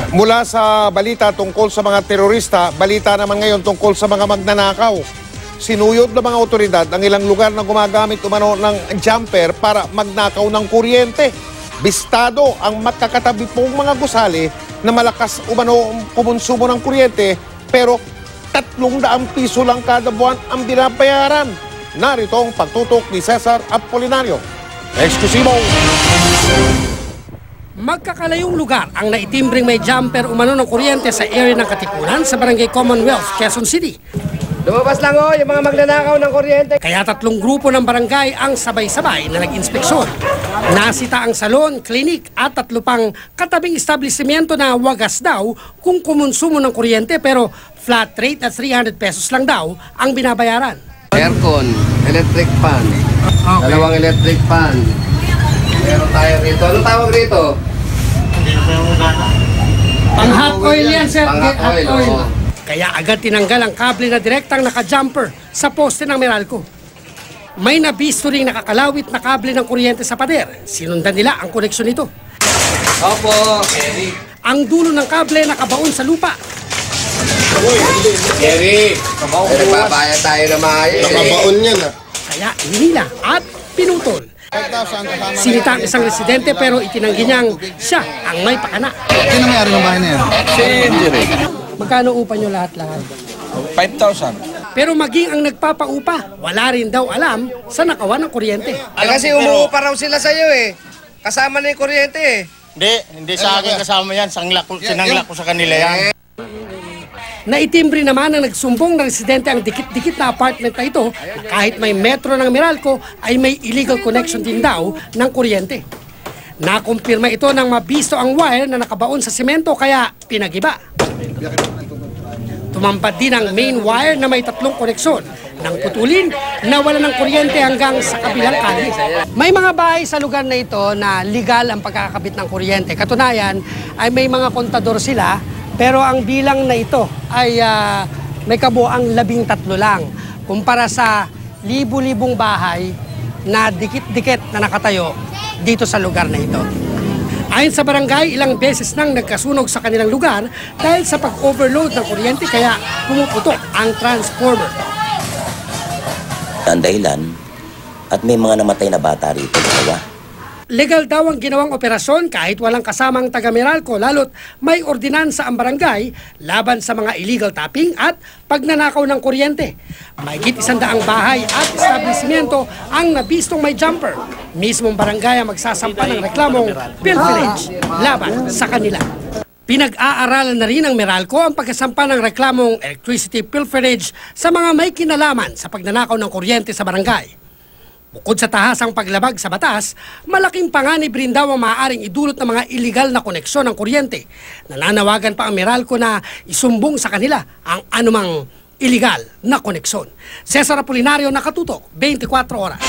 Mula sa balita tungkol sa mga terorista, balita naman ngayon tungkol sa mga magnanakaw. Sinuyod ng mga otoridad ang ilang lugar na gumagamit umano ng jumper para magnakaw ng kuryente. Bistado ang magkakatabi pong mga gusali na malakas umano kumonsumo ng kuryente pero 300 piso lang kada buwan ang binabayaran. Narito ang pagtutok ni Cesar Apolinario. Eksklusibo! Magkakalayong lugar ang naitimbring may jumper umano ng kuryente sa area ng Katipunan sa Barangay Commonwealth, Quezon City. Lumabas lang yung mga magnanakaw ng kuryente. Kaya 3 grupo ng barangay ang sabay-sabay na nag-inspeksyon. Nasita ang salon, klinik at 3 pang katabing establishmento na wagas daw kung kumonsumo ng kuryente pero flat rate at 300 pesos lang daw ang binabayaran. Aircon, electric fan, dalawang electric fan. Meron tayo rito. Anong tawag rito? Pang hot oil yan, sir. Pang hot oil. Kaya agad tinanggal ang kable na direktang naka-jumper sa poste ng Meralco. May nabisto ring nakakalawit na kable ng kuryente sa pader. Sinundan nila ang koneksyon nito. Opo. Ang dulo ng kable nakabaon sa lupa. Jerry, nagbabayad tayo na maayos. Nakabaon yan Kaya hinila at pinutol. Sinita ang isang residente pero itinanggi niyang siya ang may pakana. Sino may-ari ng bahay na yan? Si Jerry. Magkano upa niyo lahat-lahat? 5,000. Pero maging ang nagpapaupa, wala rin daw alam sa nakawan ng kuryente. Kasi umuupa raw sila sa'yo Kasama na yung kuryente Hindi sa akin kasama yan. Sinanglak ko sa kanila yan. Naitimbre naman ang nagsumbong na residente ang dikit-dikit na apartment na ito na kahit may metro ng Meralco ay may illegal connection din daw ng kuryente. Nakumpirma ito nang mabisto ang wire na nakabaon sa semento kaya pinagiba. Tumampad din ang main wire na may 3 koneksyon. Nang putulin, nawala ng kuryente hanggang sa kabilang kalye. May mga bahay sa lugar na ito na legal ang pagkakabit ng kuryente. Katunayan ay may mga kontador sila pero ang bilang na ito ay may kabuang 13 lang kumpara sa libu-libong bahay na dikit-dikit na nakatayo dito sa lugar na ito. Ayon sa barangay, ilang beses nang nagkasunog sa kanilang lugar dahil sa pag-overload ng kuryente kaya pumuputok ang transformer. Ang dahilan at may mga namatay na bata rito. Legal daw ang ginawang operasyon kahit walang kasamang taga-Meralco lalo't may ordinansa ang barangay laban sa mga illegal tapping at pagnanakaw ng kuryente. Mahigit 100 bahay at establishmento ang nabistong may jumper. Mismong barangay ang magsasampa ng reklamong pilferage laban sa kanila. Pinag-aaralan na rin ng Meralco ang pagkasampa ng reklamong electricity pilferage sa mga may kinalaman sa pagnanakaw ng kuryente sa barangay. Bukod sa tahasang paglabag sa batas, malaking panganib rin daw ang maaaring idulot ng mga iligal na koneksyon ng kuryente. Nananawagan pa ang Meralco na isumbong sa kanila ang anumang iligal na koneksyon. Cesar Apolinario, Nakatutok, 24 Oras.